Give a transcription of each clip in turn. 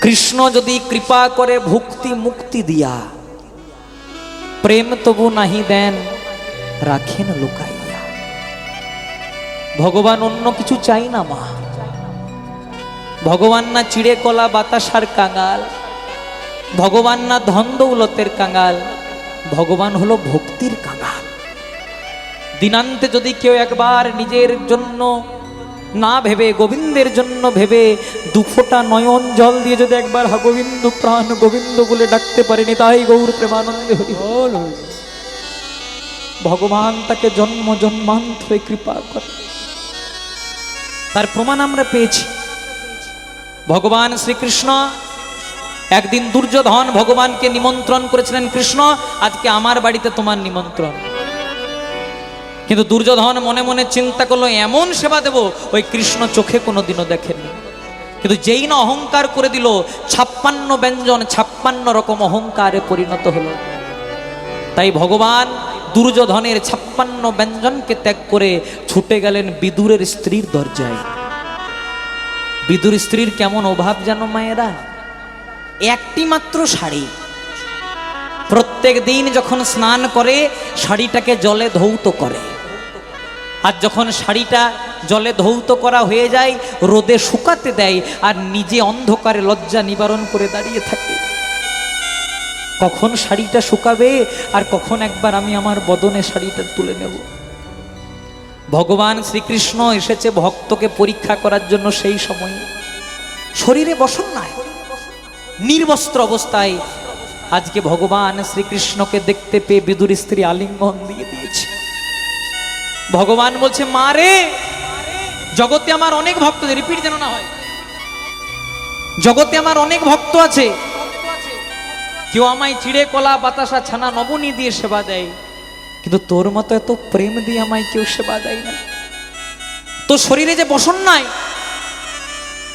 কৃষ্ণ যদি কৃপা করে ভক্তি মুক্তি দিয়া, প্রেম তবু নাহি দেন রাখেন লুকাইয়া। ভগবান অন্য কিছু চাই না মা। ভগবান না চিড়ে কলা বাতাসার কাঙাল, ভগবান না ধন দৌলতের কাঙাল, ভগবান হলো ভক্তির কাঙাল। দিনান্তে যদি কেউ একবার নিজের জন্য না ভেবে গোবিন্দের জন্য ভেবে দুফোঁটা নয়ন জল দিয়ে যদি একবার হা গোবিন্দ প্রাণ গোবিন্দ বলে ডাকতে পারেনি, তাই গৌর প্রেমানন্দে হরি বল, ভগবান তাকে জন্ম জন্মান্তরে কৃপা করে। তার প্রমাণ আমরা পেয়েছি। ভগবান শ্রীকৃষ্ণ একদিন দুর্যোধন ভগবানকে নিমন্ত্রণ করেছিলেন, কৃষ্ণ আজকে আমার বাড়িতে তোমার নিমন্ত্রণ। কিন্তু দুর্যোধন মনে মনে চিন্তা করলো এমন সেবা দেব ওই কৃষ্ণ চোখে কোনোদিনও দেখেননি। কিন্তু যেই না অহংকার করে দিল, 56 ব্যঞ্জন 56 রকম অহংকারে পরিণত হলো। তাই ভগবান দুর্যোধনের 56 ব্যঞ্জনকে ত্যাগ করে ছুটে গেলেন বিদুরের স্ত্রীর দরজায়। বিদুর স্ত্রীর কেমন অভাব জানো মায়েরা, একটি মাত্র শাড়ি। প্রত্যেক দিন যখন স্নান করে শাড়িটাকে জলে ধৌত করে, আর যখন শাড়িটা জলে ধৌত করা হয়ে যায় রোদে শুকাতে দেয়, আর নিজে অন্ধকারে লজ্জা নিবারণ করে দাঁড়িয়ে থাকে। কখন শাড়িটা শুকাবে আর কখন একবার আমি আমার বদনে শাড়িটা তুলে নেব। ভগবান শ্রীকৃষ্ণ এসেছে ভক্তকে পরীক্ষা করার জন্য। সেই সময় শরীরে বসন নাই, নির্বস্ত্র অবস্থায় আজকে ভগবান শ্রীকৃষ্ণকে দেখতে পেয়ে বিদুর স্ত্রী আলিঙ্গন দিয়ে দিয়েছে। ভগবান বলছে, মা রে, জগতে আমার অনেক ভক্ত, রিপিট যেন না হয়, জগতে আমার অনেক ভক্ত আছে, কেউ আমায় চিড়ে কলা বাতাসা ছানা নবনী দিয়ে সেবা দেয়, কিন্তু তোর মতো এত প্রেম দিয়ে আমায় কেউ সেবা দেয় না। তোর শরীরে যে বসন নাই,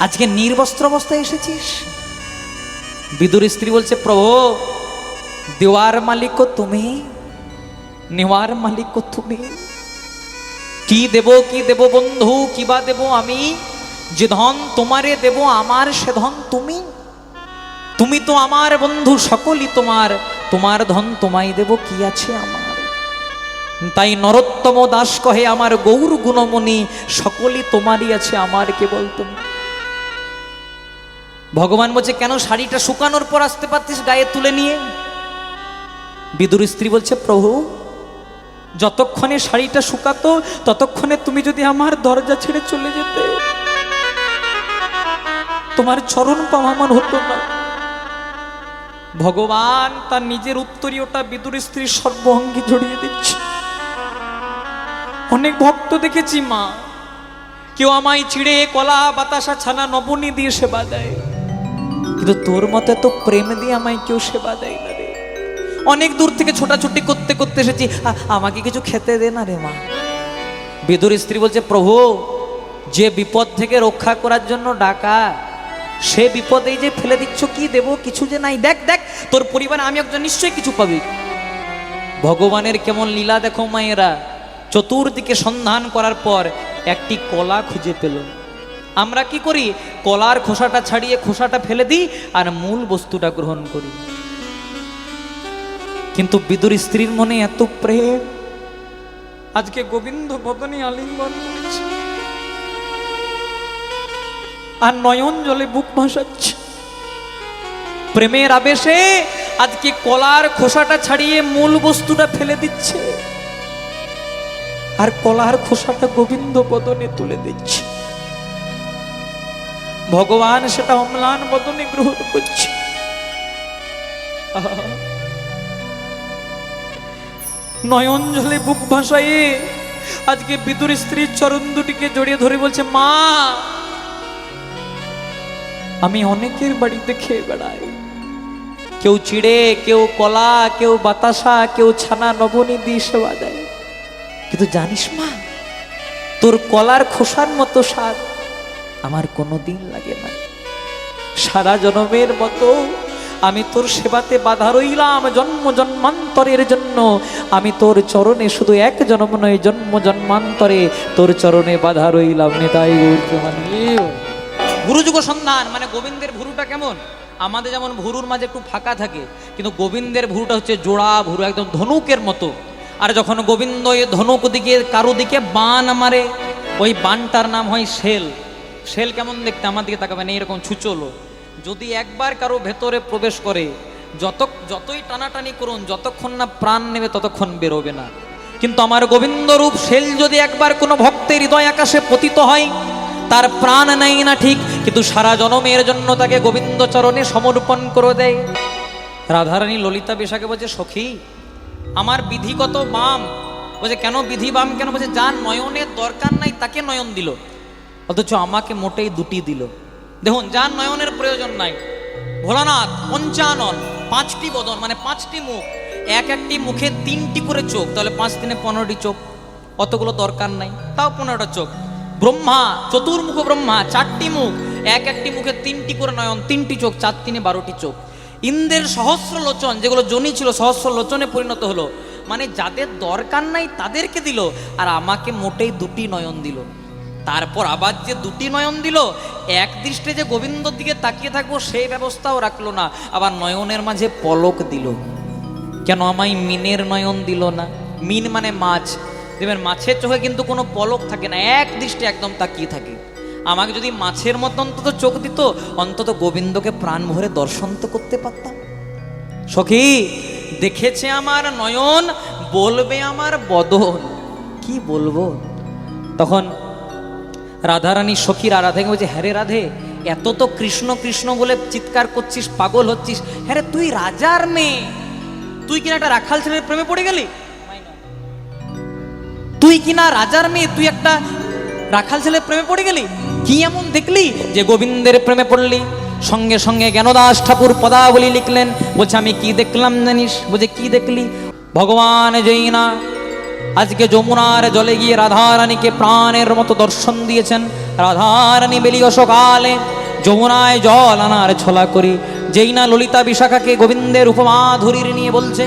আজকে নির্বস্ত্র অবস্থায় এসেছিস। বিদুর স্ত্রী বলছে, প্রভু দেওয়ার মালিক তুমি, নেওয়ার মালিক তুমি। কি দেব বন্ধু, কিবা দেব আমি, যে ধন তোমারে দেব আমার সে ধন তুমি। তুমি তো আমার বন্ধু, সকলই তোমার, তোমার ধন তোমায় দেব কি আছে আমার। তাই নরোত্তম দাস কহে আমার গৌর গুণমণি, সকলই তোমারই আছে আমার কেবল তুমি। ভগবান বলছে, কেন শাড়িটা শুকানোর পর আসতে পারতিস গায়ে তুলে নিয়ে? বিদুর স্ত্রী বলছে, প্রভু যতক্ষণে শাড়িটা শুকাতো ততক্ষণে তুমি যদি আমার দরজা ছেড়ে চলে যেতে, তোমার চরণ পাওয়া আমার হতো না। ভগবান তার নিজের উত্তরীয়টা বিদুর স্ত্রীর সর্বাঙ্গে জড়িয়ে দিচ্ছে। অনেক ভক্ত দেখেছি মা, কেউ আমায় চিড়ে কলা বাতাসা ছানা নবনী দিয়ে সেবা দেয়, কিন্তু তোর মতো তো প্রেম দিয়ে আমায় কেউ সেবা দেয় না রে। অনেক দূর থেকে ছোটাছুটি করতে করতে এসেছি, আমাকে কিছু খেতে দে না রে মা। বিদুর স্ত্রী বলছে, প্রভু যে বিপদ থেকে রক্ষা করার জন্য ডাকা, সে বিপদেই যে ফেলে দিচ্ছ, কি দেব কিছু যে নাই। দেখ দেখ তোর পরিবারে আমি একজন নিশ্চয়ই কিছু পাবি। ভগবানের কেমন লীলা দেখো মায়েরা। চতুর্দিকে সন্ধান করার পর একটি কলা খুঁজে পেল। আমরা কি করি, কলার খোসাটা ছাড়িয়ে খোসাটা ফেলে দিই আর মূল বস্তুটা গ্রহণ করি। কিন্তু বিদুর স্ত্রীর মনে এত প্রেম, আজকে গোবিন্দ বদনে আলিঙ্গন করেছে আর নয়ন জলে বুক ভাসাচ্ছে। প্রেমের আবেশে আজকে কলার খোসাটা ছাড়িয়ে মূল বস্তুটা ফেলে দিচ্ছে, আর কলার খোসাটা গোবিন্দ বদনে তুলে দিচ্ছে। ভগবান সেটা অম্লান বদনে গ্রহণ করছে। নয়ন জলে বুক ভাসায়ে আজকে বিদুর স্ত্রীর চরণ দুটিকে জড়িয়ে ধরে বলছে, মা আমি অনেকের বাড়িতে খেয়ে বেড়াই, কেউ চিড়ে, কেউ কলা, কেউ বাতাসা, কেউ ছানা নবনী দিয়ে সেবা দেয়, কিন্তু জানিস মা, তোর কলার খোসার মতো স্বাদ আমার কোনোদিন লাগে না। সারা জন্মের মতো আমি তোর সেবাতে বাধা রইলাম, জন্ম জন্মান্তরের জন্য আমি তোর চরণে, শুধু এক জন্ম নয় জন্ম জন্মান্তরে তোর চরণে বাধা রইলাম। নেতাই গৌর প্রেমানন্দে। গুরুযুগ সন্ধান মানে গোবিন্দের ভুরুটা কেমন আমাদের যেমন ভুরুর মাঝে একটু ফাঁকা থাকে, কিন্তু গোবিন্দের ভুরুটা হচ্ছে জোড়া ভুরু, একদম ধনুকের মতো। আর যখন গোবিন্দ এই ধনুক দিকে কারো দিকে বান মারে, ওই বানটার নাম হয় শেল। শেল কেমন দেখতে, আমার দিকে তাকাবেন, এইরকম ছুচলো। যদি একবার কারো ভেতরে প্রবেশ করে, যতই টানাটানি করুন, যতক্ষণ না প্রাণ নেবে ততক্ষণ বেরোবে না। কিন্তু আমার গোবিন্দ রূপ শেল যদি একবার কোনো ভক্তের হৃদয় আকাশে পতিত হয়, তার প্রাণ নেই না ঠিক, কিন্তু সারা জনমের জন্য তাকে গোবিন্দ চরণে সমর্পণ করে দেয়। রাধারানী ললিতা বিশাকে বলছে, সখী আমার বিধিগত বাম। বলছে কেন বিধি বাম কেন? বলছে যার নয়নের দরকার নাই তাকে নয়ন দিল, অথচ আমাকে মোটেই দুটি দিল। দেখুন, যার নয়নের প্রয়োজন নাই, ভোলানাথ পঞ্চানন, 5টি বদন মানে 5টি মুখ, এক একটি মুখে 3টি করে চোখ, তাহলে 5 দিনে 15টি চোখ, অতগুলো দরকার নাই, তাও 15টা চোখ। ব্রহ্মা চতুর্মুখ ব্রহ্মা, 4টি মুখ, এক একটি মুখে 3টি করে নয়ন, 3টি চোখ, 4 দিনে 12টি চোখ। ইন্দ্রের সহস্র লোচন, যেগুলো জনি ছিল সহস্র লোচনে পরিণত হলো, মানে যাদের দরকার নাই তাদেরকে দিল, আর আমাকে মোটেই 2টি নয়ন দিল। তারপর আবার যে 2টি নয়ন দিল, এক দৃষ্টে যে গোবিন্দর দিকে তাকিয়ে থাকবো সেই ব্যবস্থাও রাখলো না, আবার নয়নের মাঝে পলক দিল। কেন আমায় মিনের নয়ন দিল না? মিন মানে মাছ, দেখবেন মাছের চোখে কিন্তু কোনো পলক থাকে না, এক দৃষ্টে একদম তাকিয়ে থাকে। আমাকে যদি মাছের মতো অন্তত চোখ দিত, অন্তত গোবিন্দকে প্রাণ ভরে দর্শন তো করতে পারতাম। সখী দেখেছে আমার নয়ন, বলবে আমার বদন, কি বলবো? তখন রাধারানী সখীর আরাধে বলছে, হ্যাঁ রে রাধে, এত তো কৃষ্ণ কৃষ্ণ বলে চিৎকার করছিস, পাগল হচ্ছিস, হ্যাঁ রে তুই রাজার মেয়ে, তুই কিনা একটা রাখাল ছেলের প্রেমে পড়ে গেলি? তুই কিনা রাজার মেয়ে, তুই একটা রাখাল ছেলের প্রেমে পড়ে গেলি? কি এমন দেখলি যে গোবিন্দের প্রেমে পড়লি? সঙ্গে সঙ্গে জ্ঞানদাস ঠাকুর পদাবলী লিখলেন, বলছে আমি কি দেখলাম জানিস? বলছে কি দেখলি? ভগবান যেই না আজকে যমুনার জলে গিয়ে রাধারানীকে প্রাণের মতো দর্শন দিয়েছেন, রাধারানী বেলিয়ে সকালে যমুনায় জল আনার ছলা করি, যেই না ললিতা বিশাখাকে গোবিন্দের উপমা ধরির নিয়ে বলছে,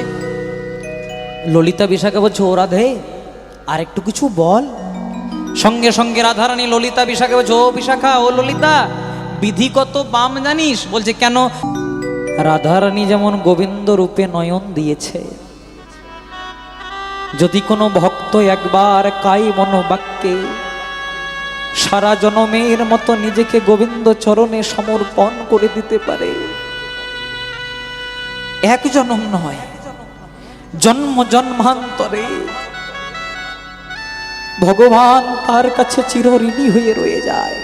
ললিতা বিশাখা বলছে, ও রাধে আর একটু কিছু বল। সঙ্গে সঙ্গে রাধারানী ললিতা বিশাখা বলছে, ও বিশাখা, ও ললিতা, বিধি কত বাম জানিস? বলছে কেন? রাধারানী যেমন গোবিন্দ রূপে নয়ন দিয়েছে, যদি কোনো ভক্ত একবার কাই মনোবাক্যে সারা জনমের মতো নিজেকে গোবিন্দ চরণে সমর্পণ করে দিতে পারে, এক জনম নয়, জন্ম জন্মান্তরে ভগবান তার কাছে চিরঋণী হয়ে রয়ে যায়।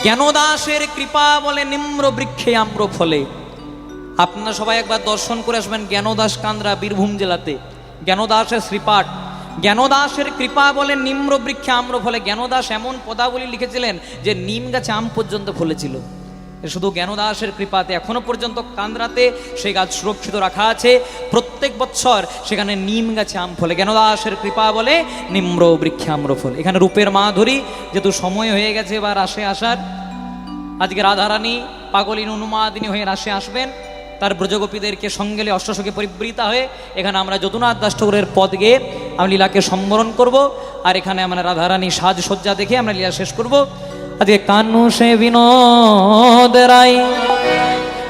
জ্ঞানদাসের কৃপা বলে নিম্র বৃক্ষে আম্র ফলে। আপনারা সবাই একবার দর্শন করে আসবেন জ্ঞানদাস কান্দ্রা, বীরভূম জেলাতে। জ্ঞানদাসের শ্রীপাঠ, জ্ঞানদাসের কৃপা বলে নিম্র বৃক্ষে আম্র ফলে। জ্ঞানদাস এমন পদাবলী লিখেছিলেন যে নিম গাছে আম পর্যন্ত ফলেছিল। শুধু জ্ঞানদাসের কৃপাতে এখনো পর্যন্ত কান্দ্রাতে সেই গাছ সুরক্ষিত রাখা আছে, প্রত্যেক বৎসর সেখানে নিম গাছে আম ফলে। জ্ঞানদাসের কৃপা বলে নিম্র বৃক্ষে আম্র ফল। এখানে রূপের মাধুরী, যেহেতু সময় হয়ে গেছে এবার রাসে আসার, আজকে রাধারানী পাগলিন অনুমাদিনী হয়ে রাসে আসবেন, তার ব্রজগোপীদেরকে সঙ্গেলে অষ্টসখী পরিবৃতা হয়ে এখানে আমরা যদুনাথ দাস ঠাকুরের পদ গেয়ে আমরা লীলাকে সম্বরণ করব, আর এখানে আমরা রাধারানী সাজসজ্জা দেখে আমরা লীলা শেষ করব। আজকে কানু সে বিনোদ রায়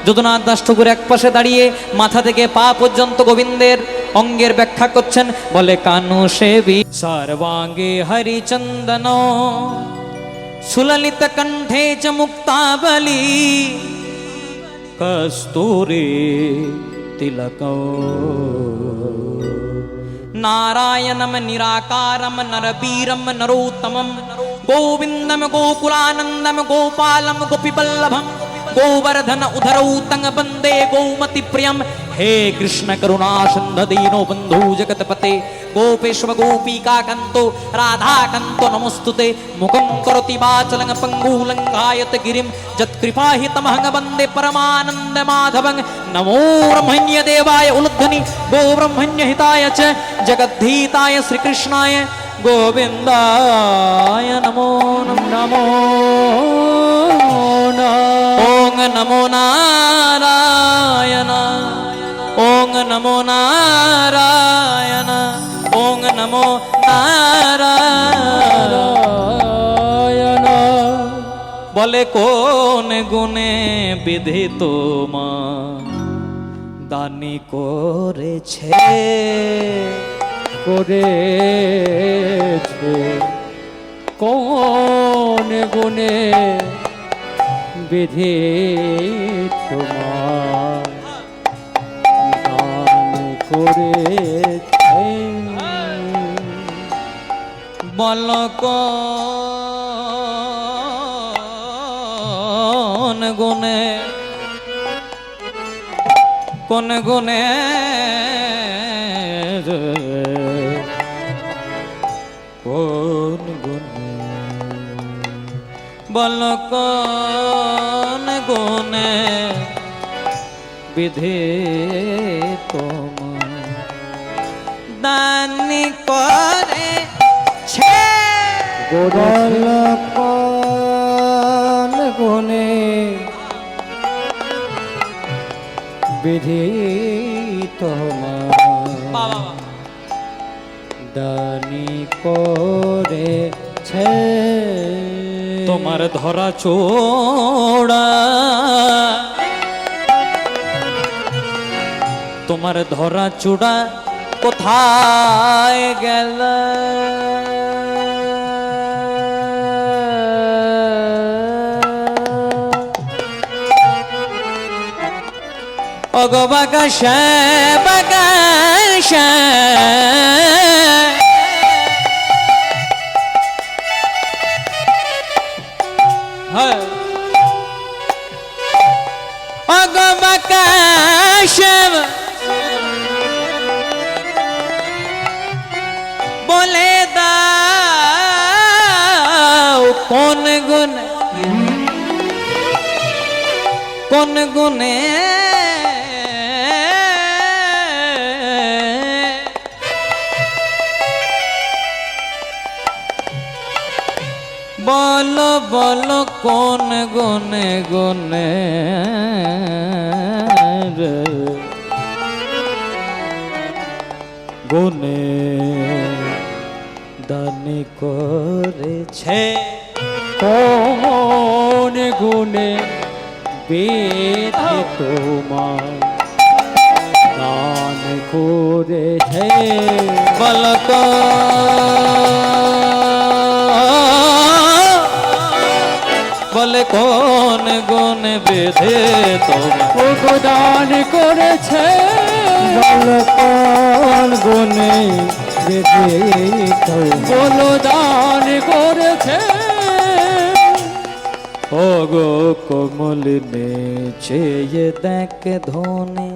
যদুনাথ দাস ঠাকুর এক পাশে দাঁড়িয়ে মাথা থেকে পা পর্যন্ত গোবিন্দের অঙ্গের ব্যাখ্যা করছেন, বলে কানু সে সর্বাঙ্গে হরিচন্দন সুললিত কণ্ঠে চ মুক্তাবলী কস্তুরে তিলক নারায়ণম নিরাকারম নরবীরম নরোত্তমম গোবিন্দম গোকুলানন্দম গোপালম গোপীবল্লভম गोवर्धन उधरौ तंग बंदे गोमति प्रियम। हे कृष्ण करुणा सिंधु दीनो बंधु जगतपते गोपेश्वर गोपिका कंतो राधा कंतो नमस्तुते। मुखं करोति वाचलं पंगुलंघायत गिरिं जत्कृपाहि तमहं वन्दे परमानंद माधवं। नमो ब्रह्मण्य देवाय उलुध्वनि गो ब्रह्मण्य हिताय च जगद्धीताय श्रीकृष्णाय गोविंदाय नमो नमो ओं नमो नारायण ओं नमो नारायण ओं नमो नारायण। বলে কোন গুণে বিধি তোমার দানি করেছে করেছে কোন গুণে বিধি তোমার দান করেছে বল কোন গুণে কোন গুণে কোন গুণে বল কোন গুণে বিধি তোমার দানি করেছে গোড়ল কোন গুণে বিধি তোমার দানি করেছে তোমার ধরা চোড়া তোমার ধরা চূড়া কোথায় গেল ওগো বাগাসা বাগাসা ওগো বাগাসা বলে দাও কোন গুণে কোন গুণে বলো বলো কোন গুণে গুণে গুণে দানি করেছে কোন গুণে বিধি তোমার দান করেছে বল বলে কোন গুণ বেঁধে তোমার দান করেছে বল কোন গুণে বিধি তোমার দান করেছে ও গো কমলিনে চেয়ে দেখ ধনে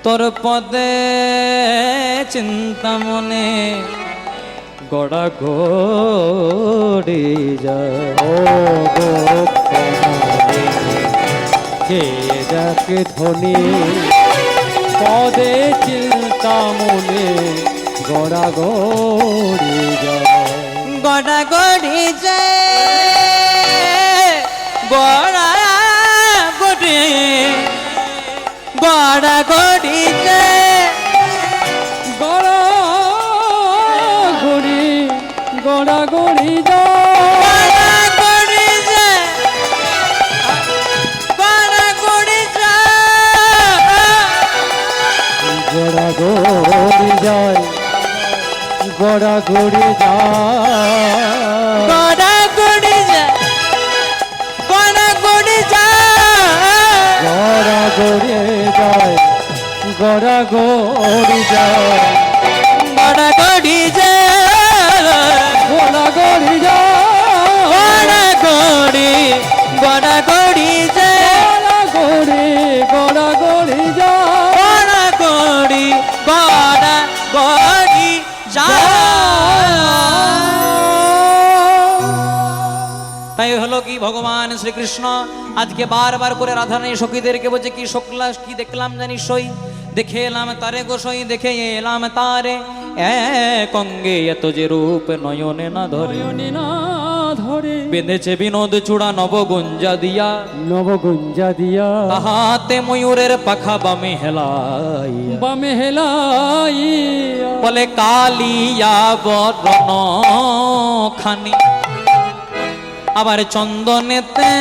তোর পদে চিন্তা মনে গড়া ঘড়ি যায় ও গো কমলিনে চেয়ে দেখ ধনে পদে চিন্তা মনে গড়া গড়ি যায় গড়া গড়ি যায় গড়া গড়ি গড়া গড়ি যায় গড়া গড়ি গড়া গড়ি যায় গড়া গড়ি যায় গড়া গড়ি যায় গড়া গড়ি যায় গড়া গড়ি যায় গড়া গড়ি যায় গড়া গড়ি যায় গড়া গড়ি যায় গড়া গড়ি যায় গড়া গড়ি যায় গড়া গড়ি গড়া গড়ি যায় গড়া গড়ি গড়া গড়ি তাই হলো কি ভগবান শ্রীকৃষ্ণ আজকে বারবার করে রাধারানী সখীদেরকে বলছে কি শুক্লা কি দেখলাম জানিস সই দেখে এলাম তারে গোসই দেখে এলাম তারে এক অঙ্গে এত যে রূপ নয়নে না ধরে না ধরে বেঁধেছে বিনোদ চূড়া নবগুঞ্জা দিয়া নবগুঞ্জা দিয়া তাহাতে ময়ূরের পাখা বামে হেলাই বামে হেলাইয়া বলে কালিয়া বরণ খানি আবার চন্দনেতে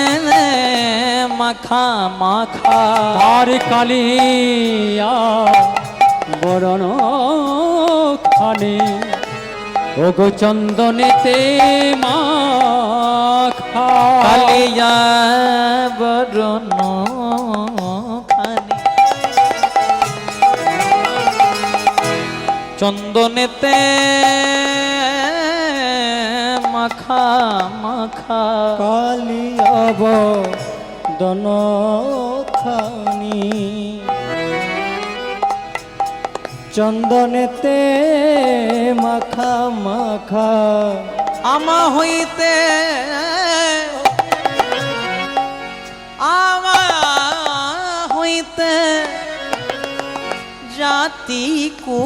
মাখা মাখা তার কালিয়া বরণ খানে ওগো চন্দনেতে মাখা কালিয়া বরণ খানি চন্দনেতে মাখা মাখা কালিয়াব দন খানি চন্দনেতে মাখা মাখা আমা হইতে জাতি কু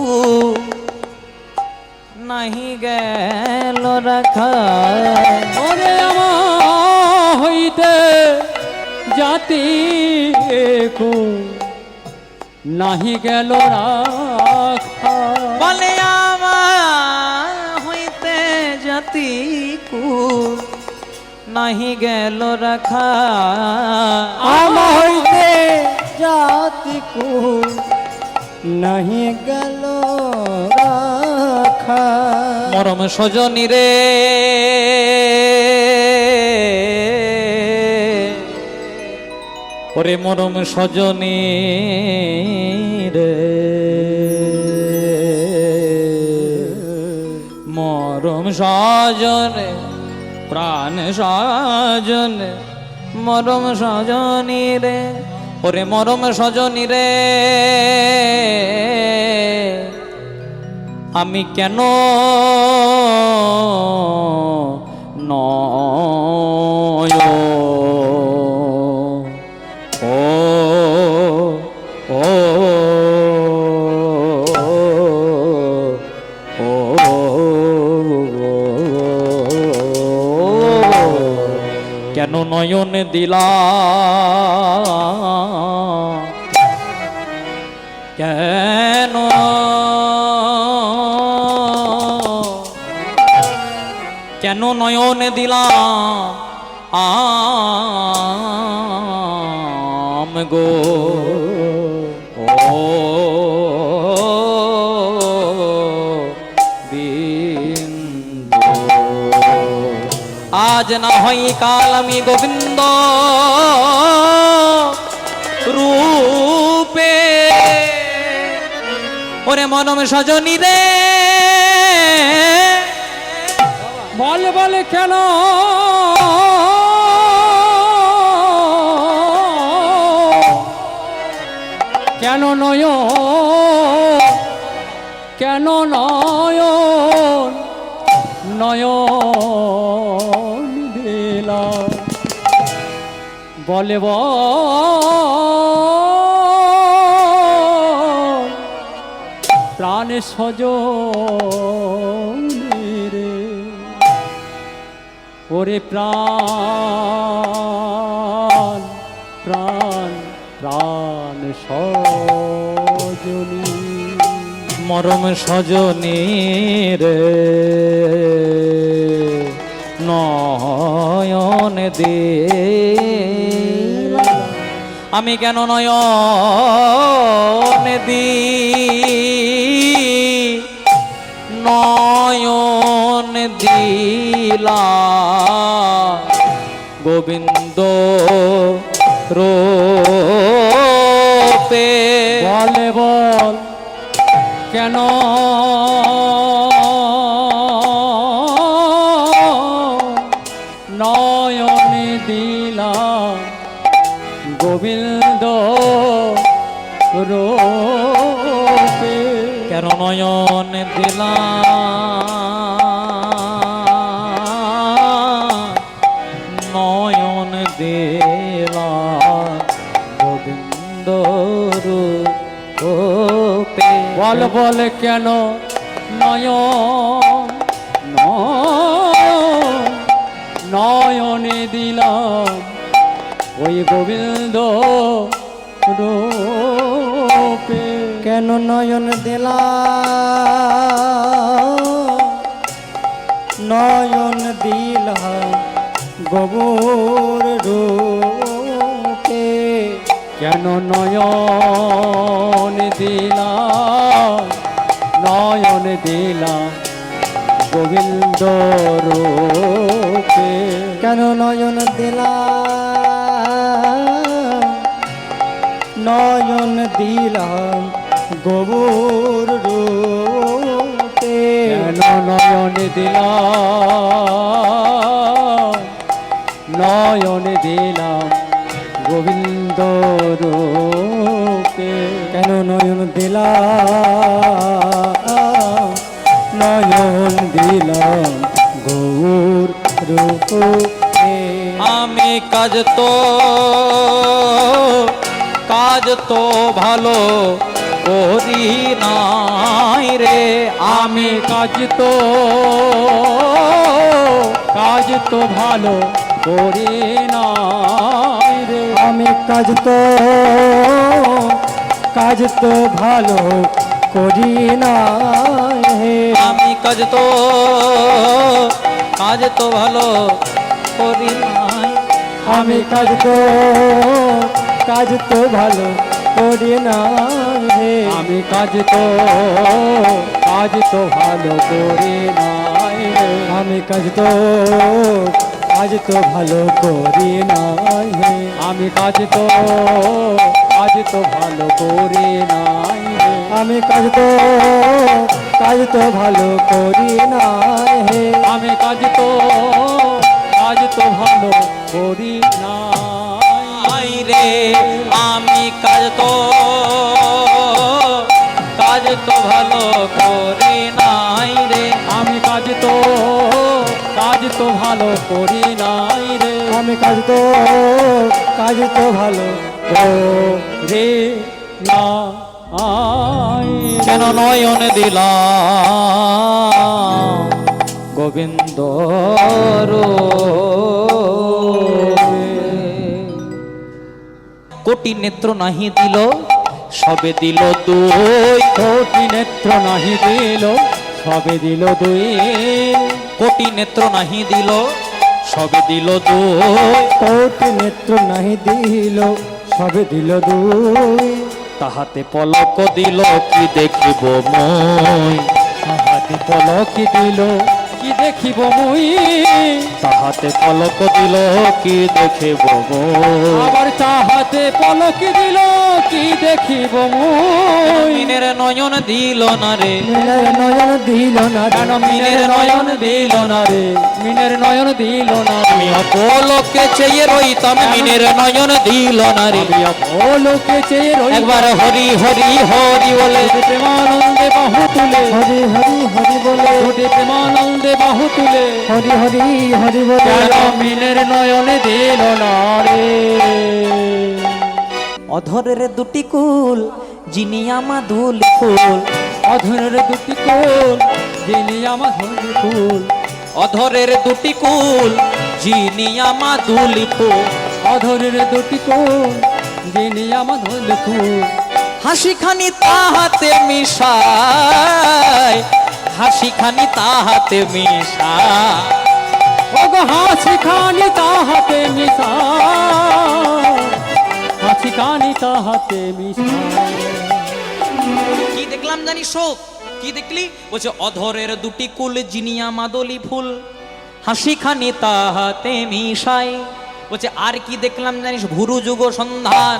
নাহি গেল রাখা ওরে আমা হইতে জাতি কু নাহি গেল রাখা বলে আমা হইতে জাতি কু নাহি গেল রাখা আমা হইতে জাতি কু নাহি গেল রাখা মরম সজনী রে ওরে মরম সজনী রে মরম সজনে প্রাণ সজনে মরম সজনী রে ওরে মরম সজনী রে আমি কেন নয় ও ও ও কেন নয়ন দিলা কেন কেন নয়ন দিলাম আম গো ও বিন্দু আজ না হয় কাল আমি গোবিন্দ রূপে ওরে মনম সজনী রে বলে বলে কেন কেন নয় কেন নয় নয় দিলা বলে প্রাণ সজনী রে ওরে প্রাণ প্রাণ প্রাণ সজনী মরম সজনী রে নয়ন দে আমি কেন নয়ন দি নয়ন দিলা গোবিন্দ রূপে বলে বল কেন নয়নে দিলাম গোবিন্দ রূপে কেন নয়ন দিলাম নয়ন দিলাম গোবিন্দ রূপে বল বল কেন নয়ন নয়ন নয়নে দিলাম ওই গোবিন্দ রূপে কেন নয়ন দিলা নয়ন দিলা গবুর রূপে কেন নয়ন দিলাম নয়ন দিলাম গোবিন্দ রূপে কেন নয়ন দিলাম নয়ন দিলাম গবুর রূপে কেন নয়ন দিলাম নয়ন দিলাম গোবিন্দ রূপে কেন নয়ন দিলাম নয়ন দিলাম গৌর রূপে আমি কাজ তো ভালো করি নাই রে, আমি কাজ তো ভালো করি নাই রে আমি কাজ তো ভালো করি না হে আমি কাজ তো ভালো করি নাই, আমি কাজ তো ভালো করি না হে আমি কাজ তো ভালো করি নাই রে আমি কাজ তো ভালো করি না হে আমি কাজ তো ভালো করি নাই রে আমি কাজ তো ভালো করি না হে আমি কাজ তো ভালো করি নাই আই রে আমি কাজ তো ভালো করি নাই রে, আমি কাজ তো ভালো করি নাই রে আমি কাজ তো ভালো রে না আই কেন নয়ন দিলাম গোবিন্দ রূপে। কোটি নেত্র নাহি দিল সবে দিল দুই, কোটি নেত্র নাহি দিল সবে দিল দুই কোটি নেত্র নাহি দিল সবে দিল দুই, কোটি নেত্র নাহি দিল সবে দিল দুই তাহাতে পলক দিল কি দেখিব মই, তাহাতে পলক দিল কি দেখিব মুই তাহাতে পলক দিল কি দেখিব মই, আবার তাহাতে পলক দিল কি দেখিব মুই মিনের নয়ন দিল না রে, মিনের নয়ন দিল না কেন মিনের নয়ন দিল না রে মিনের নয়ন দিল না রে আমি অপলকে চেয়ে রইতাম মিনের নয়ন দিল না রে, আমি অপলোকে চেয়ে রই একবার হরি হরি হরি বলে প্রেমানন্দে বাহু তুলে হরি হরি হরি বলে দুটি প্রেমানন্দে বাহু তুলে হরি হরি হরি বলে কেন মিনের নয়নে দিল না রে অধরের দুটি কুল যিনি আমা দুল ফুল, অধরের দুটি কোল যিনি আমার ধরে ফুল অধরের দুটি কুল যিনি আমা দুল ফুল, অধরের দুটি কোল যিনি আমার ধরে ফুল হাসিখানি তাহাতে মিশায়, হাসিখানি তাহাতে মিশায়, ওগো হাসি খানি তাহাতে মিশা হাসি খানি তাহাতে মিশা কি দেখলাম জানি শোক কি দেখলি বলছে অধরের দুটি কুল জিনিয়া মাদলি ফুল হাসিখানি তাহাতে মিশাই, বলছে আর কি দেখলাম জানিস ভুরু যুগ সন্ধান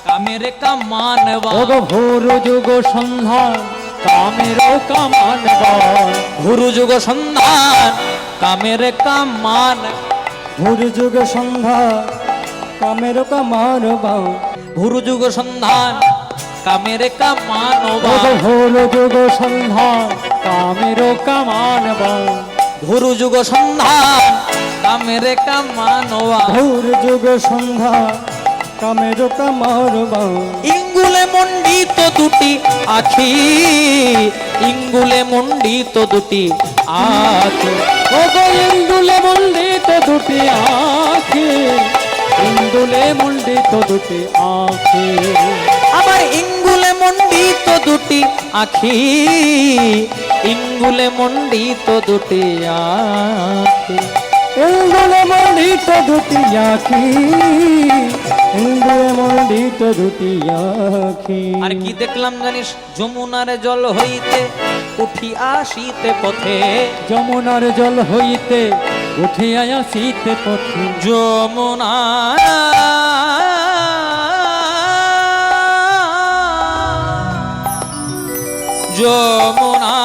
কামের কামান ওগো ভোর যুগ সন্ধান কামের কামান বল ভুরু যুগ সন্ধান কামের কামান, ভোর যুগ সন্ধ্যা কামের কামার বাউ ভুরু যুগ সন্ধান কামের কামান ওগো ভোর যুগ সন্ধান কামের কামান বল ভুরু যুগ সন্ধান কামের কামান ভোর যুগ সন্ধ্যা কামের কামার বাউ ইঙ্গুলে মণ্ডিত দুটি আখি, ইঙ্গুলে মণ্ডিত দুটি আখি, ওগো ইন্দুলে মন্ডিত দুটি আখি ইন্দুলে মন্ডিত দুটি আখি আমার ইঙ্গুলে মণ্ডিত দুটি আখি, ইঙ্গুলে মণ্ডিত দুটি আখি, ইন্দুরে মণ্ডিত দুটি আখি, ইন্দুরে মণ্ডিত দুটি আখি। আর কি দেখলাম জানিস? যমুনার জল হইতে উঠি আসিতে পথে, যমুনার জল হইতে উঠে আসিতে পথে, যমুনা যমুনা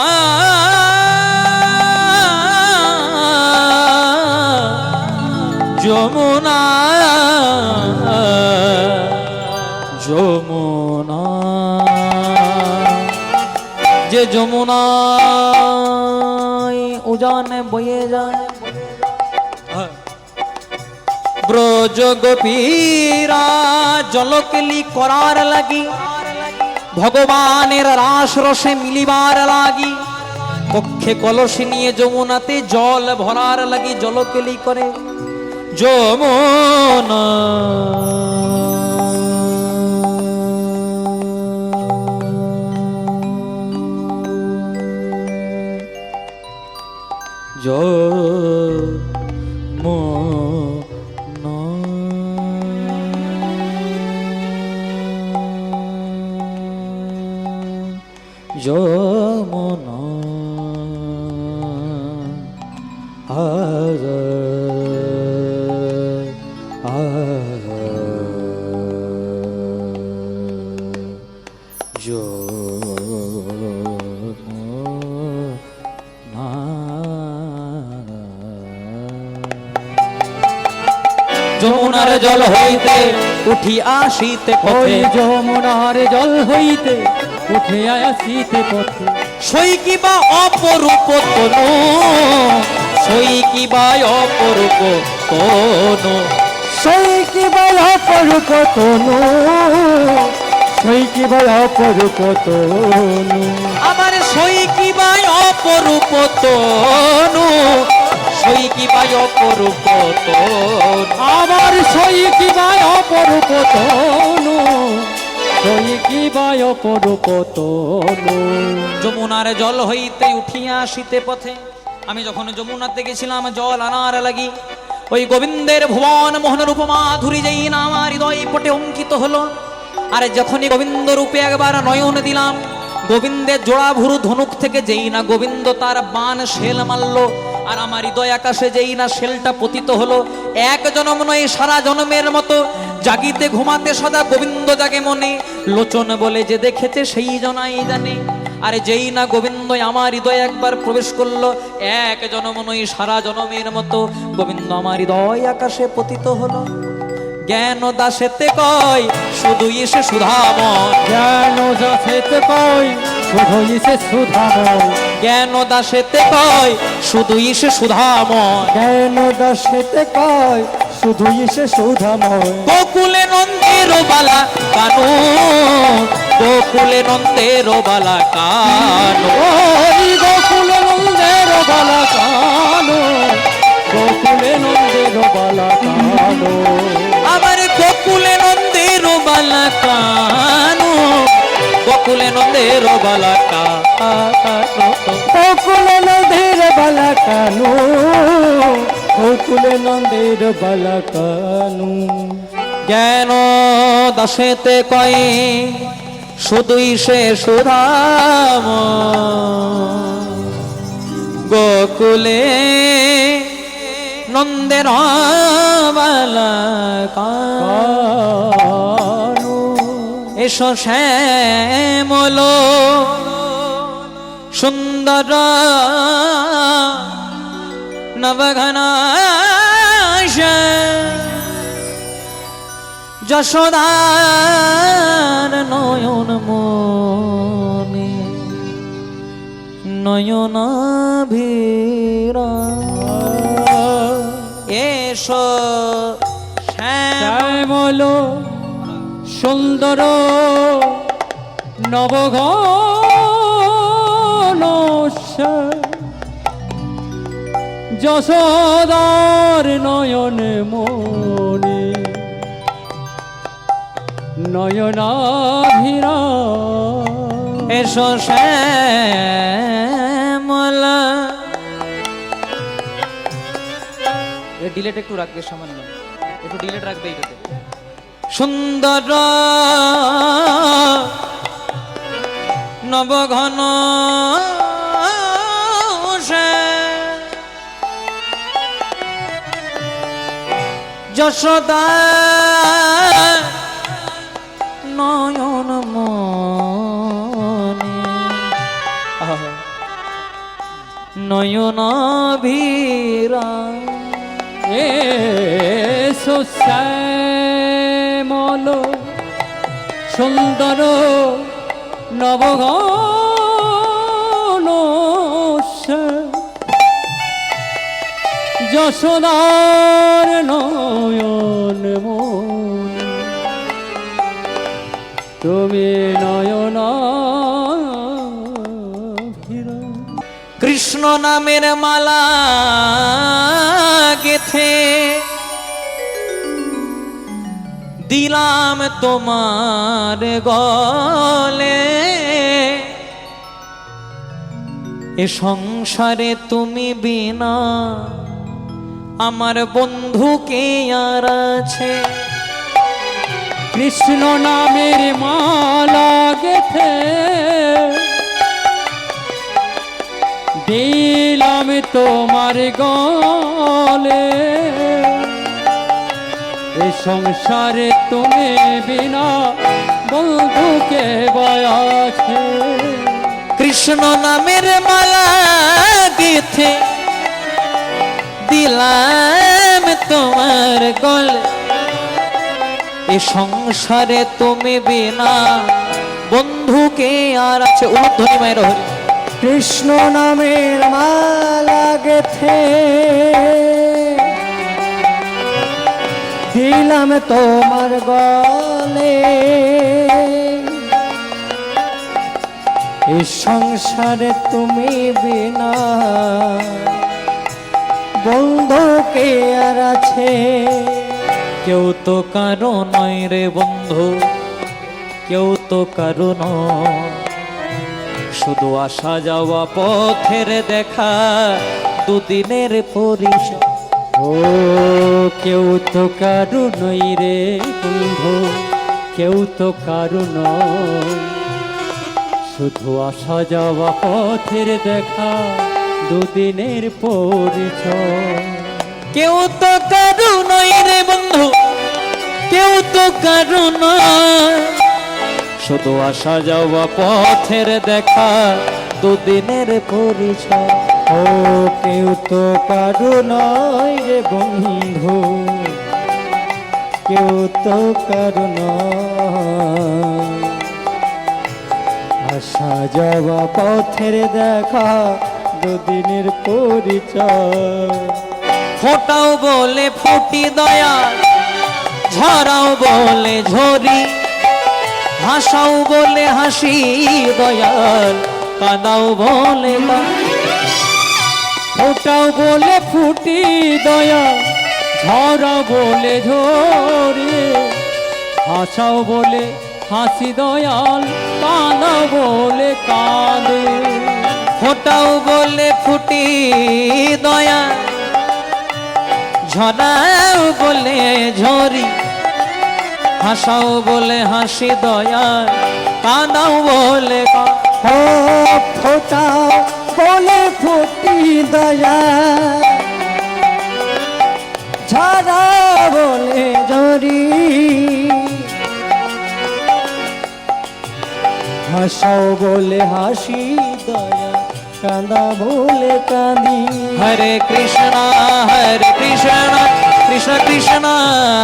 যমুনা যমুনা, যে যমুনায় উজানে বয়ে যায় ব্রজ গোপীরা জলকেলি করার লাগি, ভগবানের রাস রসে মিলিবার লাগি, পক্ষে কলসি নিয়ে যমুনাতে জল ভরার লাগি জলকেলি করে যমুনা। যমুনা আর যমুনার জল হইতে উঠি আসিতে ওই পথে, যমুনার জল হইতে উঠে আসিতে পথে, সই কিবা অপরূপ তনু, সই কিবা অপরূপ তনু, সেই কি বল অপরূপ তনু, সেই কি বল অপরূপ তনু। আমার সই কিবা অপরূপ তনু, সই কিবা অপরূপ তনু, আমার সই কিবায় অপরূপ তনু, সই কিবায় অপরূপ তনু। যমুনার জল হইতে উঠিয়া আসিতে পথে, আমি যখন যমুনাতে গেছিলাম জল আনার লাগি, ওই গোবিন্দের ভুবন মোহন রূপ মাধুরী যেই না আমার হৃদয় পটে অঙ্কিত হলো। আর যখনই গোবিন্দ রূপে একবার নয়ন দিলাম, গোবিন্দের জোড়া ভুরু ধনুক থেকে যেই না গোবিন্দ তার বান শেল মারল, আর আমার হৃদয় আকাশে যেই না শেলটা পতিত হলো, এক জনম নয় সারা জনমের মতো জাগিতে ঘুমাতে সদা গোবিন্দ জাগে মনে, লোচন বলে যে দেখেছে সেই জনাই জানে। আরে যেই না গোবিন্দ আমার হৃদয় একবার প্রবেশ করলো, এক জনম নয় সারা জনমের মতো গোবিন্দ আমার হৃদয় আকাশে পতিত হলো। জ্ঞান দাসেতে কয় শুধু এসে সুধাময়, জ্ঞান যাচেতে কয় শুধু ইসে সুধাময়, জ্ঞান দাসেতে কয় শুধু এসে সুধাময়, জ্ঞান দাসেতে কয় শুধু ইসে সুধাময়। গোকুলে নন্দের বালা কানু, গোকুলে নন্দের বালা কানু, ওই গোকুলে নন্দের বালা কানো, গোকুলে নন্দের বালা কানো, আমার গোকুলে নন্দের বালা কানু, গোকুলে নন্দের বালা কানু, গোকুলে নন্দের বালা কানু, গোকুলে নন্দের বালা কানু। জ্ঞান দাসেতে কয় শুধুই সে সুধাম, গোকুলে নন্দের বালা কানু। এসো শ্যামল সুন্দর নবঘনাশ, যশোদার নয়ন মনে নয়ন ভীরা। এসো শ্যামল সুন্দর নবঘন যশোদার নয়ন মনে নয়নাভিরা। এসো শ্যামল ডিলেট একটু রাখবে, সামান্য একটু ডিলেট রাখবে এইটাতে। সুন্দর নবঘন যশোদা নয়ন মনি নয়ন ভীরা এ শ্যামল সুন্দর নবঘন যশোদার নয়ন মন, তুমি নয়ন কৃষ্ণ নামের মালা গেথে দিলাম তোমার গলে, এ সংসারে তুমি বিনা আমার বন্ধু কে আর আছে। কৃষ্ণ নামের মালা গেথে দিলাম তোমার গলে, এ সংসারে তুমি বিনা বন্ধুকে আছে। কৃষ্ণ নামের মালা গেথে দিলাম তোমার গলে, এ সংসারে তুমি বিনা বন্ধুকে আর আছে। উলুধ্বনি মায়ের হরি। কৃষ্ণ নামের মালা গেথে দিলাম তোমার গলে, এই সংসারে তুমি বিনা বন্ধু কে আর আছে। কেউ তো কারো নয় রে বন্ধু, কেউ তো কারো নয়, শুধু আসা যাওয়া পথের দেখা দুদিনের পরিচয়। ও কেউ তো কারু নই রে বন্ধু, কেউ তো কারু নয়, শুধু আসা যাওয়া পথের দেখা দুদিনের পরিচয়। কেউ তো কারো নয় রে বন্ধু, কেউ তো কারো নয়, শুধু আসা যাওয়া পথের দেখা দুদিনের পরিচয়। ও কেউ তো কারু নয় রে বন্ধু, কেউ তো কারু নয়, আসা যাওয়া পথের দেখা দুদিনের পরিচয়। ফোটাও বলে ফুটি দয়া, ঝরাও বলে ঝরি, হাসাও বলে হাসি দয়াল, কাঁদাও বলে ফোটাও বলে ফুটি দয়া, ঝরা বলে ঝরে, হাসাও বলে হাসি দয়াল, কাঁদা বলে কাঁদে। ফোটাও বলে ফুটি দয়া, ঝরাও বলে ঝরি, হাসাও বলে হাসি দয়া, কাঁদাও বলে ও ফোটাও বলে ফুটি দয়া, ঝরা বলে ঝরি, হাসাও বলে হাসি দয়া, কাঁদা বলে কাঁদি। হরে কৃষ্ণ কৃষ্ণ কৃষ্ণ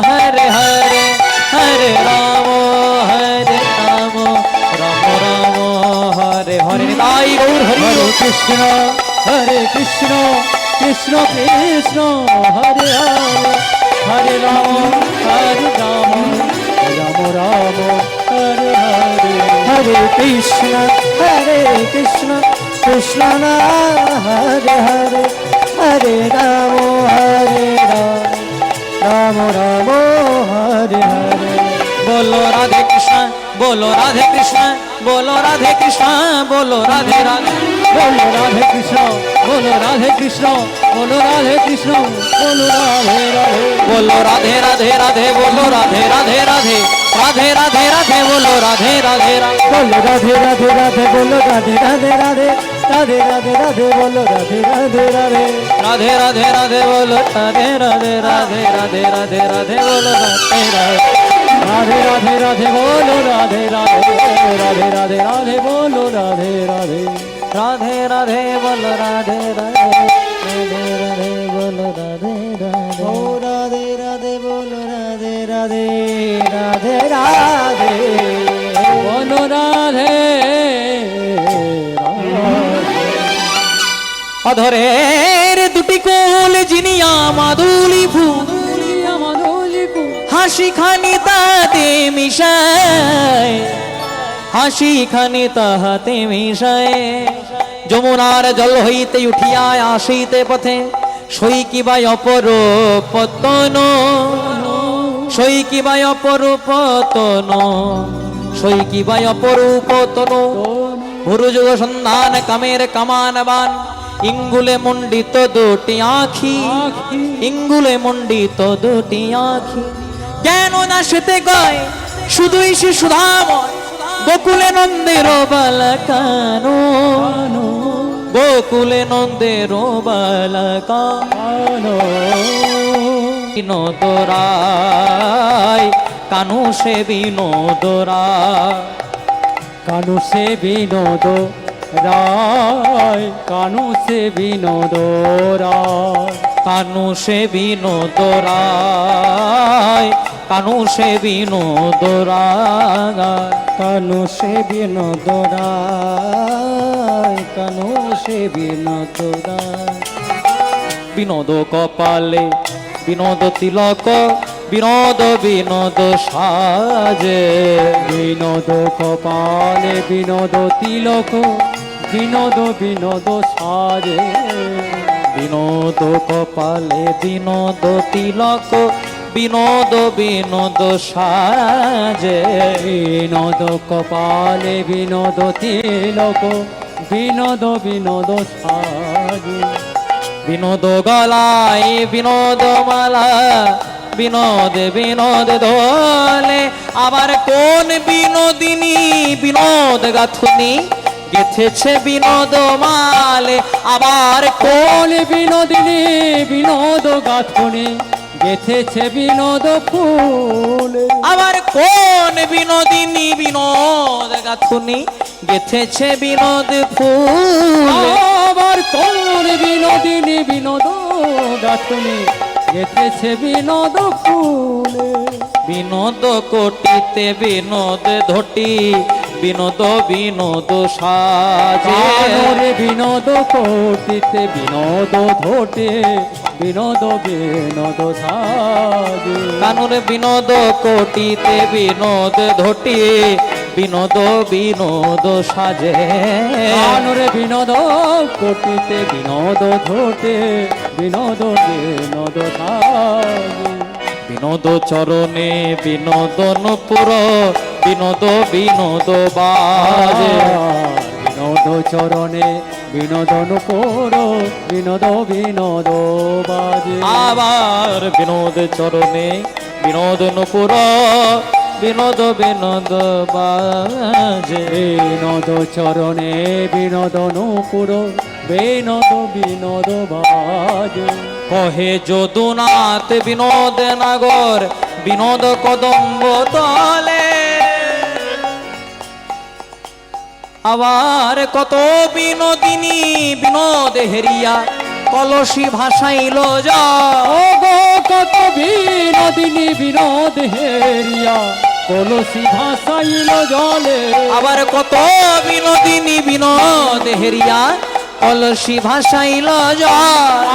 হরে হরে, হরে রাম রাম রাম হরে হরে। তাই গৌর হরি। হরে কৃষ্ণ কৃষ্ণ কৃষ্ণ হরে হরে, হরে রাম রাম রাম হরে হরে। হরে কৃষ্ণ কৃষ্ণ না হরে হরে, হরে রাম রাম রাম হরে হরে। बोलो राधे कृष्ण, बोलो राधे कृष्ण, बोलो राधे कृष्ण, बोलो राधे राधे। बोलो राधे कृष्ण, बोलो राधे कृष्ण, বলো রাধে কৃষ্ণ বলো রাধে রাধে বলো রাধে রাধে রাধে বলো রাধে রাধে রাধে রাধে রাধে রাধে বলো রাধে রাধে রাধে বলো রাধে রাধে রাধে বলো রাধে রাধে রাধে রাধে রাধে রাধে বলো রাধে রাধে রাধে রাধে রাধে রাধে বলো রাধে রাধে রাধে রাধে রাধে রাধে বলো রাধে রাধে রাধে রাধে রাধে বলো রাধে রাধে রাধে রাধে রাধে বলো রাধে রাধে রাধে রাধে বলো রাধে রাধে রাধে রাধে বলো রাধে রাধে ও রাধে রাধে বলো রাধে রাধে রাধে রাধে বলো রাধে অধরের দুটি কোল জিনিয়া মাদুলি ফুল হাসি খানি তাতে মিশায় হাসি খানি তাহাতে মিশায় যমুনার জল হইতে উঠিয়া আসিতে পথে সই কিবাই অপর পতন সই কিবাই অপর পতন সই কিবাই অপর পতন ভুরুযুগ সন্ধান কামের কামানবান ইঙ্গুলে মণ্ডিত দুটি আখি ইঙ্গুলে মণ্ডিত দুটি আখি জ্ঞান নাশিতে গায় শুধুই সে সুধাময় গোকুলে নন্দের বালকানো গোকুলে নন্দের বালকানো বিনোদরায় কানু সে বিনোদরায় কানু সে বিনোদ রায় কানু সে বিনোদ রায় কানু সে বিনোদরায় কানু সে বিনোদরায় কানু সে বিনোদরায় কানু সে বিনোদরায় বিনোদ কপালে বিনোদ তিলক বিনোদ বিনোদ সাজে বিনোদ কপালে বিনোদ তিলক বিনোদ বিনোদ সাজে বিনোদ কপালে বিনোদ তিলক বিনোদ বিনোদ সাজে বিনোদ কপালে বিনোদ তিলক বিনোদ বিনোদ সাজে বিনোদ গলায় বিনোদ মালা বিনোদ বিনোদ দোলে আবার কোন বিনোদিনী বিনোদ গাথুনি গেথেছে বিনোদ মালে আবার কোন বিনোদিনী বিনোদ গাথুনি গেথেছে বিনোদ ফুল আবার কোন বিনোদিনী বিনোদ গাথুনি গেথেছে বিনোদ ফুল আবার কোন বিনোদিনী বিনোদ গাথুনি গেথেছে বিনোদ ফুল বিনোদ কোটিতে বিনোদ ধটি বিনোদ বিনোদ সাজে রে বিনোদ কোটিতে বিনোদ ধোটে বিনোদ বিনোদ সাজে কানুর বিনোদ কোটিতে বিনোদ ধটি বিনোদ বিনোদ সাজে কানুরে বিনোদ কোটিতে বিনোদ ধোটে বিনোদ বিনোদ সাজে বিনোদ চরণে বিনোদন পুর বিনোদ বিনোদ বাজে বিনোদ চরণে বিনোদন কর বিনোদ বিনোদ বাজে আবার বিনোদ চরণে বিনোদন পুর বিনোদ বিনোদ বাজে বিনোদ চরণে বিনোদন কর বিনোদ বিনোদ বাজে কহে যদুনাথ বিনোদ নাগর বিনোদ কদম্ব তলে আবার কত বিনোদিনী বিনোদ হেরিয়া কলসি ভাসাইল যা ও গো কত বিনোদিনী বিনোদ হেরিয়া কলসি ভাসাইল জলে আবার কত বিনোদিনী বিনোদ হেরিয়া কলসি ভাসাইল যা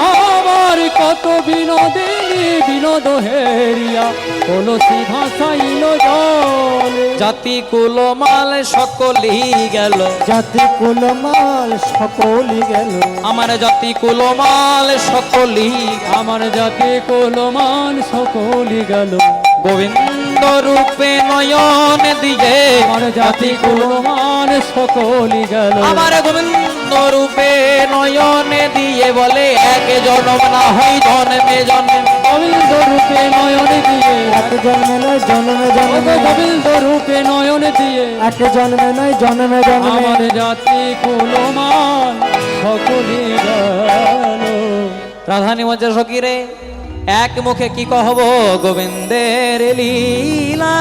আবার কত বিনোদিনী বিনোদ হেরিয়া কলসি ভাসাইল জলে জাতি কুলমাল সকলি গেল জাতি কুলমাল সকলি গেল আমার জাতি কুলমাল সকলি আমার জাতি কুলমান সকলি গেল গোবিন্দ রূপে নয়ন দিয়ে আমার জাতি কুলমান সকলি গেল আমার গোবিন্দ রূপে নয়ন দিয়ে দিয়ে বলে এক জন্ম না হয় জন্মে জন্মে। গোবিন্দ রূপে নয়ন দিয়ে এক জন্মে নয় জন্মে জন্মে গোবিন্দ রূপে নয়ন দিয়ে এক জন্মে নয় জন্মে জন্মে আমার জাতি কুলমান সকলে গেল। রাধানি মজা সকিরে এক মুখে কি কহব গোবিন্দের লীলা,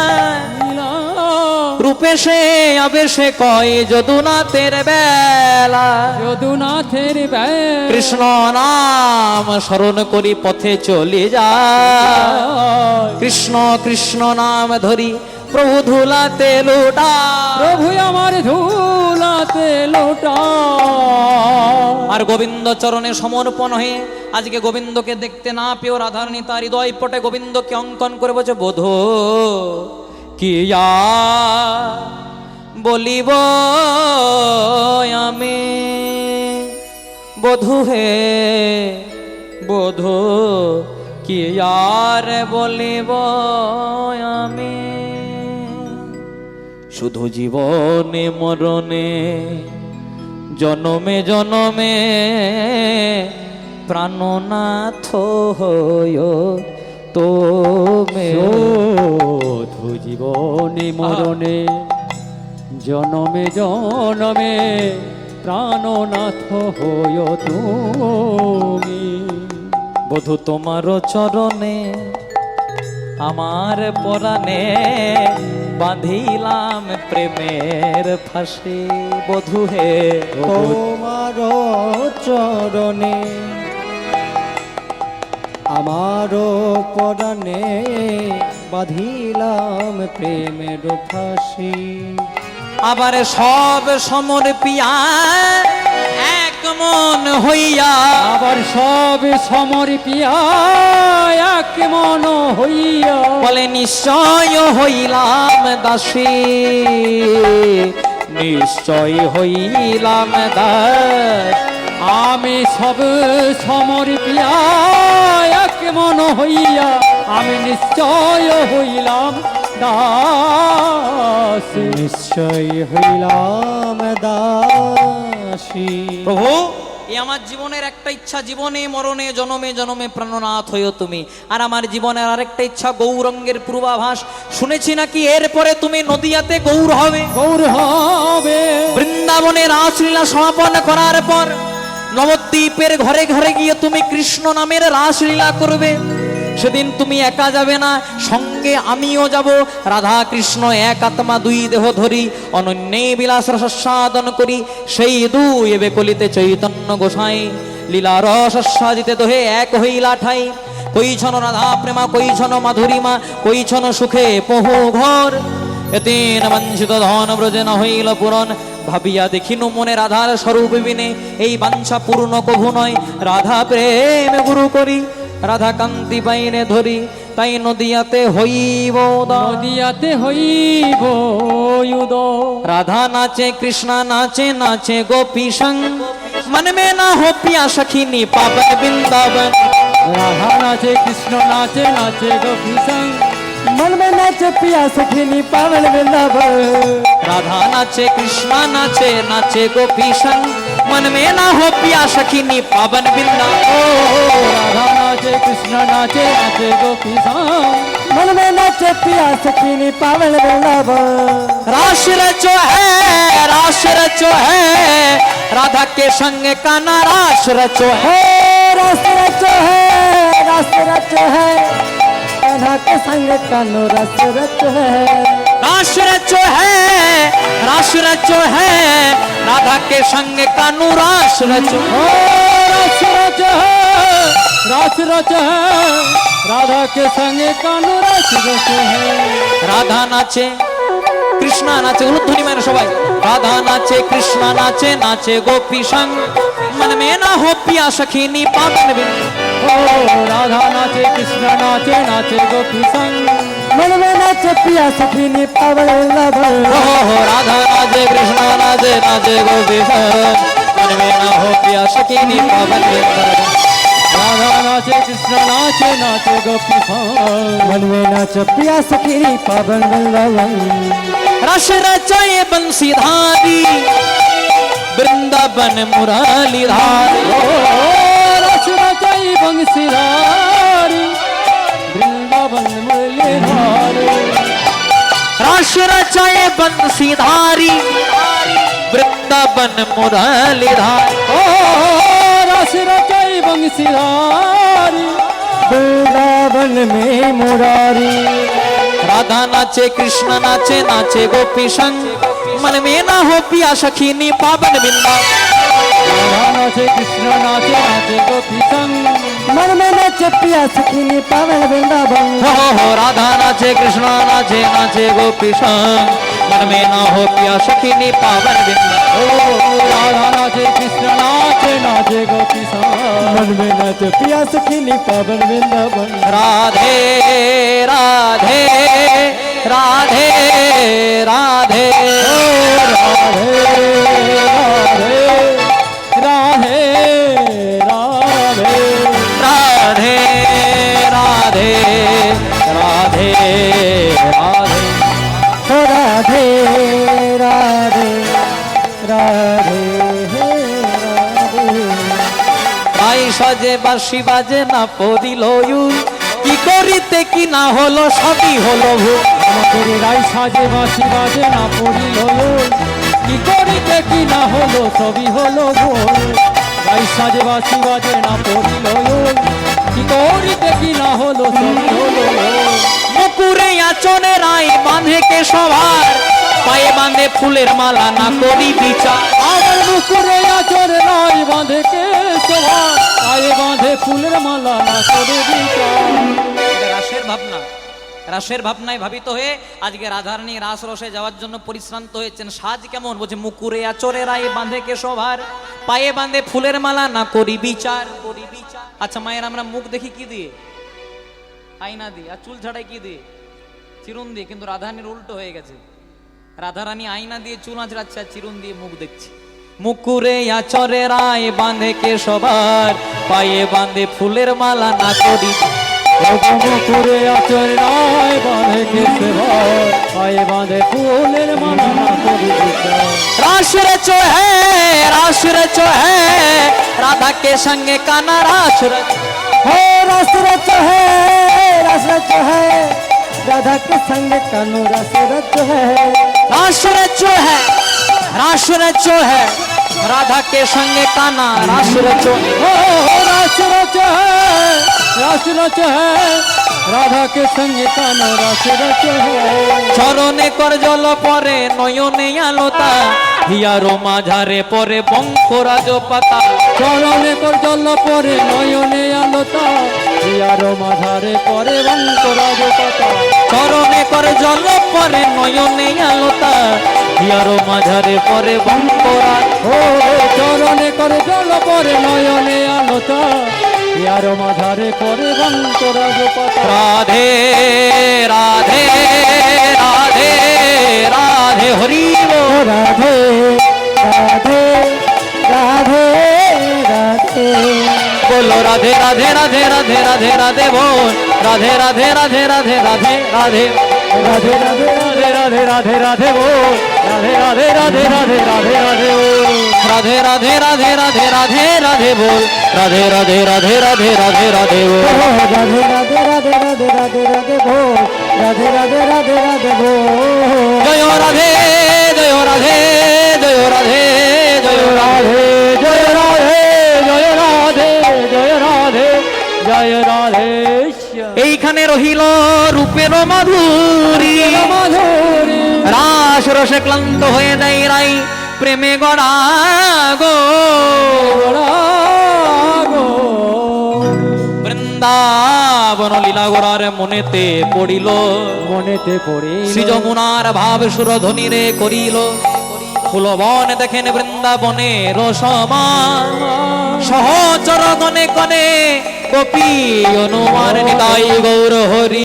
রূপে সে আবেশে কয় যদুনাথের বেলা। যদুনাথের বেলা কৃষ্ণ নাম স্মরণ করি পথে চলে যায়, কৃষ্ণ কৃষ্ণ নাম ধরি প্রভু ধুলাতে লোটা। প্রভু আমার ধুলাতে লোটা। আর গোবিন্দ চরণে সমর্পণ হয়ে আজকে গোবিন্দকে দেখতে না পেয়েও রাধারানী তার হৃদয় পটে গোবিন্দকে অঙ্কন করে বলছে বোধো কিয়া বলিব আমি, বধু হে বধু কি আর বলিব আমি। শুধু জীবনে মরণে জনমে জনমে প্রাণনাথ হয় তুমি। শুধু জীবনে মরণে জনমে জনমে প্রাণনাথ হয় তুমি। বধু তোমার চরণে আমার পরাণে বাঁধিলাম প্রেমের ফাঁসি। বধু হে তোমার চরণে আমার পরাণে বাঁধিলাম প্রেমের ফাঁসি। আবার সব সমর পিয়া এক মন হইয়া, আবার সব সমর্পিয়া এক মন হইয়া বলে নিশ্চয় হইলাম দাসী, নিশ্চয় হইলাম দাস। আমি সব সমর্পিয়া এক মন হইয়া আমি নিশ্চয় হইলাম দাসী। নিশ্চয় হইলাম দাসী। প্রভু এই আমার জীবনের একটা ইচ্ছা, জীবনে মরণে জনমে জনমে প্রাণনাথ হইও তুমি। আর আমার জীবনের আরেকটা ইচ্ছা গৌরঙ্গের পূর্বাভাস। শুনেছি নাকি এরপরে তুমি নদিয়াতে গৌর হবে, গৌর হবে। বৃন্দাবনে রাসলীলা সমাপন করার পর নবদ্বীপের ঘরে ঘরে গিয়ে তুমি কৃষ্ণ নামের রাসলীলা করবে। সেদিন তুমি একা যাবে না, সঙ্গে আমিও যাব। রাধা কৃষ্ণ এক আত্মা দুই দেহ ধরি অনন্যে বিলাস রসাদন করি। সেই দুই এবে কলিতে চৈতন্য গোসাই লীলা রসাদিতে দোহে এক হইলা ঠাই। কইছন রাধা প্রেমা কইছন মাধুরিমা কইছন সুখে পহু ঘর। এতেন বঞ্চিত ধন ব্রজে ন হইল পূরণ। ভাবিয়া দেখিনু মনে রাধার স্বরূপ বিনে এই বাঞ্ছা পূর্ণ কভু নয়। রাধা প্রেম গুরু করি রাধা কান্তি বাইনে ধরি তাই নদিয়াতে হইব উদয়। নদিয়াতে হইব উদয়। রাধা নাচে কৃষ্ণা নাচে নাচে গোপী সঙ্গ मन में ना हो पिया सखीनी पावन वृंदावन। राधा नाचे कृष्ण नाचे नाचे गोपी संग मन में नाचे पिया सखीनी पावन वृंदावन। राधा नाचे कृष्णा नाचे नाचे गोपी संग मन में ना हो पिया सखीनी पावन वृंदावन। राधा नाचे कृष्ण नाचे नाचे गोपी संग मन में नाचे पिया सखीनी पावन वृंदावन। रास रचो है राधा के संग काना रास रचो है। रस रचो है राधा के संग कानो रस रचो है। रास रचो है राधा के संग कानू रास रचो। रस रच है राधा के संग कानू रस रच है। राधा नाचे कृष्णा नाचे ध्वनि में सबाई। राधा नाचे कृष्णा नाचे नाचे गोपी संग मन में ना हो पिया सखीनी पावन बिन। राधा नाचे कृष्ण नाचे नाचे गोपी संग मन में नाचे पिया सखीनी पावन वृंदावन। राधा नाचे कृष्णा नाचे नाचे गोपी संग मन में ना हो पिया सखीनी पावन बिन। राधा नाचे कृष्ण नाचे नाचे गोपी संग मन में नाचे पिया सखीनी पावन वृंदावन। रस रचाए बंसीधारी वृंदावन मुरलीधारी। बंसीधारी वृंदावन मुरलीधारी रास रचाए बंसीधारी वृंदावन मुरलीधारी ओ रस रचाई बंसीधारी वृंदावन में मुरारी राधा नाचे कृष्ण नाचे नाचे गोपी संग मन में ना हो पिया सखीनी पावन बिंदा राधा नाचे कृष्ण नाचे नाचे गोपी संग मन में नाचे पिया सखीनी पावन वृंदावन हो राधा नाचे कृष्ण नाचे नाचे गोपी संग मन में ना हो पिया सखीनी पावन बिंदा ओ राधा नाचे कृष्ण नाचे नाचे गोपी संग मन में नाचे पिया सखीनी पावन वृंदावन राधे राधे राधे राधे राधे राधे राधे राधे राधे राधे राधे राधे राधे राधे राधे राधे তাই সাজে বাঁশি বাজে না পড়িল ইউল কি করিতে কি না হলো সবই হলো ভুল আমাদের রাই সাজে বাঁশি বাজে না পড়িল কি করিতে কি না হলো সবই হলো ভুল রাই সাজে বাঁশি বাজে না পড়িল কি করিতে কি না হলো সবই হলো ভুল মুকুরে আচনে রাই বাঁধে কে সবার পায়ে বাঁধে ফুলের মালা না করি বিচার আমার মুকুরে আচর নাই বাঁধে কে শোভা পায়ে বাঁধে ফুলের মালা না করে বিচার এটা রাসের ভাবনা, রাসের ভাবনায় ভাবিত হয়ে আজকে রাধারানী রাস রসে যাওয়ার জন্য পরিশ্রান্ত হয়েছেন। সাজ কেমন বলছে, মুকুরে আচরে রাই বাঁধে কে সবার পায়ে বাঁধে ফুলের মালা না করি বিচার করি বিচার। আচ্ছা মায়ের আমরা মুখ দেখি কি দিয়ে? আয়না দিয়ে। আর চুল ছাড়াই কি দিয়ে? চিরুন দিয়ে। কিন্তু রাধারানীর উল্টো হয়ে গেছে, রাধারানী আয়না দিয়ে চুল আঁচড়াচ্ছে আর চিরুন দিয়ে মুখ দেখছে। মুকুরে আচরে রায় বাঁধে কে সবার পায়ে বাঁধে ফুলের মালা না করি মুকুরে আচর নাই বাঁধে কে সেবার পায়ে বাঁধে ফুলের মালা না করে বিচার रास रचो है राधा के संग काना रास रचो हो रस रच है राधा के संग कानू रस रच है रास रचो है राधा के संग काना रास रचो ओ रस रच है राधा के संग कानो रस रच है চরণে কর জল পরে নয়নে আলোতা হিয়ারো মাঝারে পরে বঙ্করাজ পাতা চরণে কর জল পরে নয়নে আলোতা হিয়ারো মাঝারে পরে বঙ্করাজ পাতা চরণে কর জল পরে নয়নে আলোতা হিয়ারো মাঝারে পরে বঙ্করাজ ও চরণে কর জল পরে নয়নে আলোতা হিয়ারো মাঝারে পরে বঙ্করাজ পাতা রাধে রাধে রাধে রাধে হরি ओ राधे राधे राधे राधे बोलो राधे राधे राधे राधे राधे राधे बोल राधे राधे राधे राधे राधे राधे राधे राधे राधे राधे राधे बोल राधे राधे राधे राधे राधे राधे बोल राधे राधे राधे राधे राधे राधे बोल राधे राधे राधे राधे राधे राधे बोल राधे राधे राधे राधे राधे राधे बोल राधे राधे राधे राधे बोल जय राधे जय राधे जय राधे जय राधे जय राधे जय राधे जय राधे जय राधे এইখানে রহিল রূপের মাধুরী মাধুরী রাস রসে ক্লান্ত হয়ে দেয় রাই প্রেমে গড়া গো বৃন্দাবন লীলা গোড়ার মনেতে পড়িল মনেতে পড়ে শ্রী যমুনার ভাব সুরধ্বনি রে করিল ফুলবন দেখেন বৃন্দাবনে রসমা সহচর গনে গনে গোপী অনুমান নিতাই গৌর হরি।